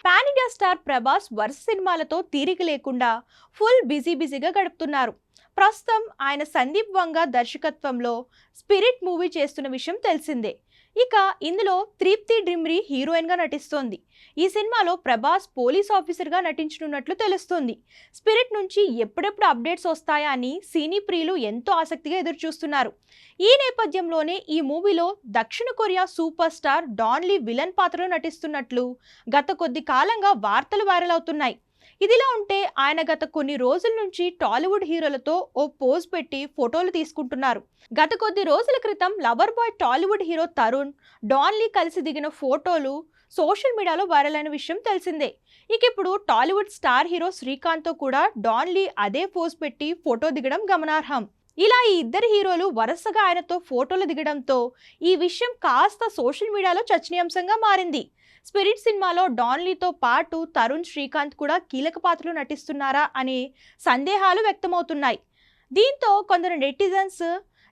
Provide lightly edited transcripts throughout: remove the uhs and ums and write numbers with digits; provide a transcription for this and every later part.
Pan India star Prabhas వరుస సినిమాలతో తీరిక లేకుండా ఫుల్ బిజీగా గడుపుతున్నారు. ప్రస్తుతం ఆయన సందీప్ వంగ దర్శకత్వంలో స్పిరిట్ మూవీ చేస్తున్న విషయం తెలిసిందే. ఇక ఇందులో తృప్తి డ్రిమ్రి హీరోయిన్గా నటిస్తోంది. ఈ సినిమాలో ప్రభాస్ పోలీస్ ఆఫీసర్గా నటించనున్నట్లు తెలుస్తోంది. స్పిరిట్ నుంచి ఎప్పుడెప్పుడు అప్డేట్స్ వస్తాయా అని సినీ ప్రియులు ఎంతో ఆసక్తిగా ఎదురుచూస్తున్నారు. ఈ నేపథ్యంలోనే ఈ మూవీలో దక్షిణ Korea super star Don Lee villain పాత్రలో నటిస్తున్నట్లు గత కొద్ది కాలంగా వార్తలు వైరల్ అవుతున్నాయి. ఇదిలా ఉంటే ఆయన గత కొన్ని రోజుల నుంచి టాలీవుడ్ హీరోలతో ఓ పోజ్ పెట్టి ఫోటోలు తీసుకుంటున్నారు. గత కొద్ది రోజుల క్రితం lover boy Tollywood hero Tarun, Don Lee కలిసి దిగిన ఫోటోలు సోషల్ మీడియాలో వైరల్ అయిన విషయం తెలిసిందే. ఇక ఇప్పుడు టాలీవుడ్ స్టార్ హీరో శ్రీకాంత్తో కూడా డాన్ లీ అదే పోజ్ పెట్టి ఫోటో దిగడం గమనార్హం. ఇలా ఈ ఇద్దరు హీరోలు వరుసగా ఆయనతో ఫోటోలు దిగడంతో ఈ విషయం కాస్త సోషల్ మీడియాలో చర్చనీయాంశంగా మారింది. స్పిరిట్ సినిమాలో డాన్ లీతో పాటు తరుణ్, శ్రీకాంత్ కూడా కీలక పాత్రలు నటిస్తున్నారా అనే సందేహాలు వ్యక్తమవుతున్నాయి. దీంతో కొందరు నెటిజన్స్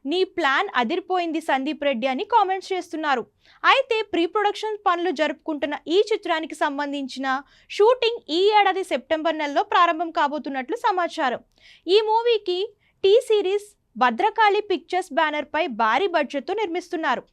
నీ ప్లాన్ అదిరిపోయింది సందీప్ రెడ్డి అని కామెంట్స్ చేస్తున్నారు. అయితే ప్రీ ప్రొడక్షన్ పనులు జరుపుకుంటున్న ఈ చిత్రానికి సంబంధించిన షూటింగ్ ఈ ఏడాది సెప్టెంబర్ నెలలో ప్రారంభం కాబోతున్నట్లు సమాచారం. ఈ మూవీకి T series Bhadrakali pictures banner పై భారీ బడ్జెట్తో నిర్మిస్తున్నారు.